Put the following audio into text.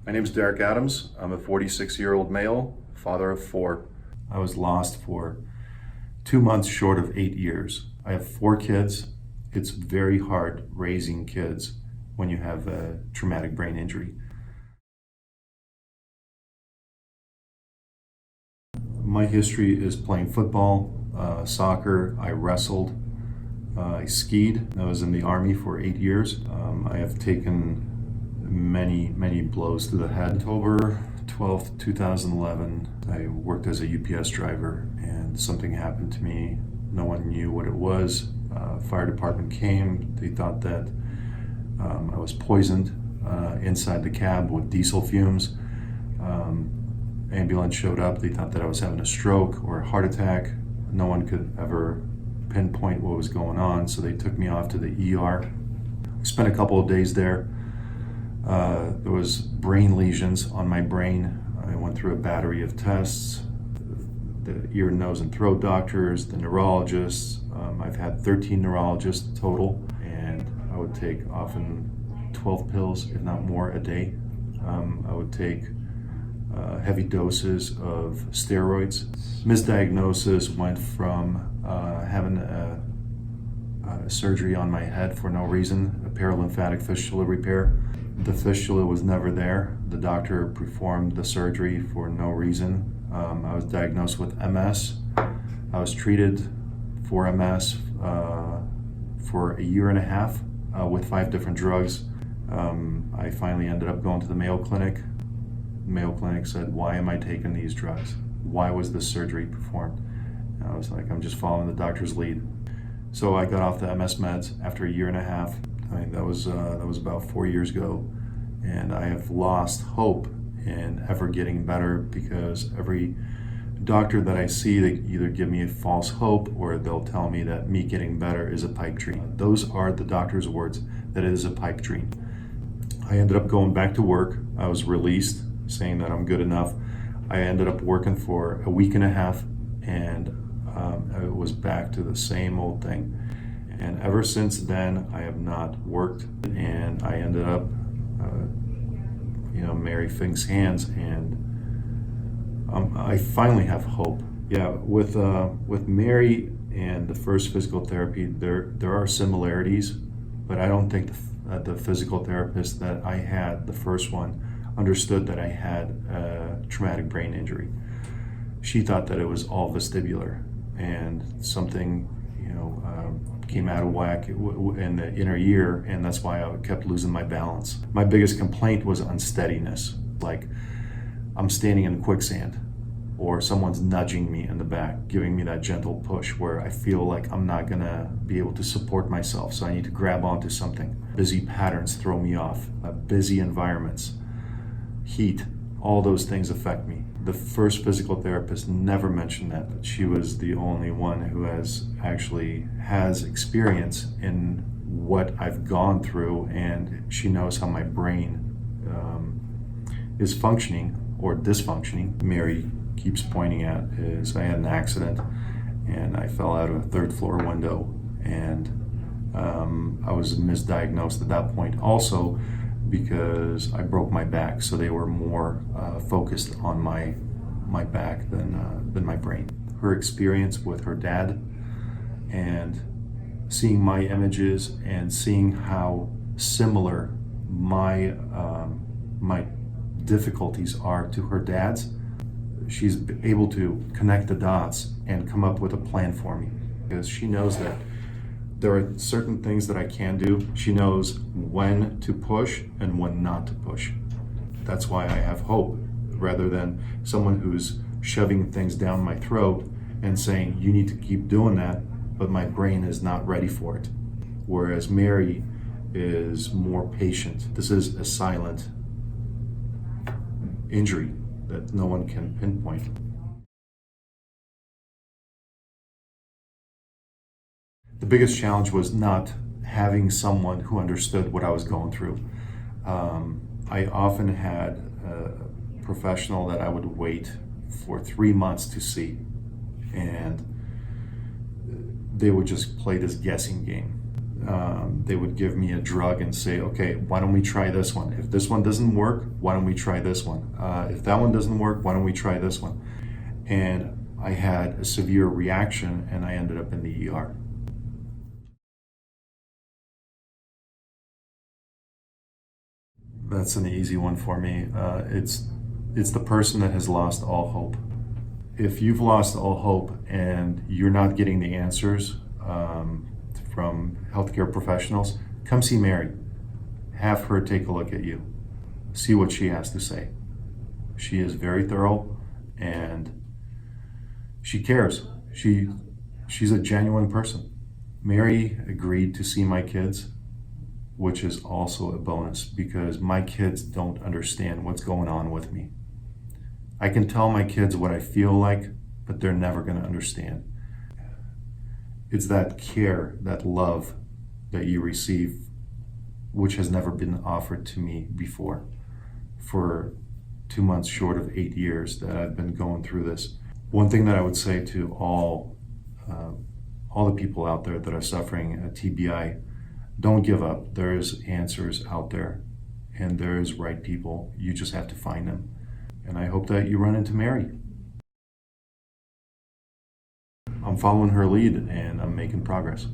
My name is Derek Adams. I'm a 46-year-old male, father of 4. I was lost for 2 months short of 8 years. I have 4 kids. It's very hard raising kids when you have a traumatic brain injury. My history is playing football, soccer. I wrestled, I skied. I was in the Army for 8 years. I have taken many blows to the head. October 12th, 2011, I worked as a UPS driver and something happened to me. No one knew what it was. Fire department came. They thought that I was poisoned inside the cab with diesel fumes. Ambulance showed up. They thought that I was having a stroke or a heart attack. No one could ever pinpoint what was going on, so they took me off to the ER. Spent a couple of days there. There was brain lesions on my brain. I went through a battery of tests, the ear, nose, and throat doctors, the neurologists. I've had 13 neurologists total, and I would take often 12 pills, if not more, a day. I would take heavy doses of steroids. Misdiagnosis went from having a surgery on my head for no reason, a paralymphatic fistula repair. The fistula was never there. The doctor performed the surgery for no reason. I was diagnosed with MS. I was treated for MS for a year and a half with 5 different drugs. I finally ended up going to the Mayo Clinic. Mayo Clinic said, "Why am I taking these drugs? Why was this surgery performed?" And I was like, "I'm just following the doctor's lead." So I got off the MS meds after a year and a half. I mean, that was about 4 years ago, and I have lost hope in ever getting better because every doctor that I see, they either give me a false hope or they'll tell me that me getting better is a pipe dream. Those are the doctor's words, that it is a pipe dream. I ended up going back to work. I was released, saying that I'm good enough. I ended up working for a week and a half, and it was back to the same old thing. And ever since then, I have not worked, and I ended up, Mary Fink's hands, and I finally have hope. Yeah, with Mary and the first physical therapy, there are similarities, but I don't think the physical therapist that I had, the first one, understood that I had a traumatic brain injury. She thought that it was all vestibular, and something came out of whack in the inner ear, and that's why I kept losing my balance. My biggest complaint was unsteadiness, like I'm standing in quicksand or someone's nudging me in the back, giving me that gentle push where I feel like I'm not gonna be able to support myself, so I need to grab onto something. Busy patterns throw me off, busy environments, heat, all those things affect me. The first physical therapist never mentioned that, but she was the only one who has experience in what I've gone through, and she knows how my brain is functioning or dysfunctioning. Mary keeps pointing at is I had an accident and I fell out of a 3rd floor window, and I was misdiagnosed at that point also because I broke my back, so they were more focused on my back than my brain. Her experience with her dad and seeing my images and seeing how similar my difficulties are to her dad's, she's able to connect the dots and come up with a plan for me, because she knows that there are certain things that I can do. She knows when to push and when not to push. That's why I have hope, rather than someone who's shoving things down my throat and saying, you need to keep doing that, but my brain is not ready for it. Whereas Mary is more patient. This is a silent injury that no one can pinpoint. The biggest challenge was not having someone who understood what I was going through. I often had a professional that I would wait for 3 months to see, and they would just play this guessing game. They would give me a drug and say, okay, why don't we try this one? If this one doesn't work, why don't we try this one? If that one doesn't work, why don't we try this one? And I had a severe reaction and I ended up in the ER. That's an easy one for me. It's the person that has lost all hope. If you've lost all hope and you're not getting the answers from healthcare professionals, come see Mary. Have her take a look at you. See what she has to say. She is very thorough and she cares. She's a genuine person. Mary agreed to see my kids, which is also a bonus because my kids don't understand what's going on with me. I can tell my kids what I feel like, but they're never going to understand. It's that care, that love that you receive, which has never been offered to me before. For 2 months short of 8 years that I've been going through this. One thing that I would say to all the people out there that are suffering TBI, don't give up. There's answers out there and there's right people. You just have to find them. And I hope that you run into Mary. I'm following her lead and I'm making progress.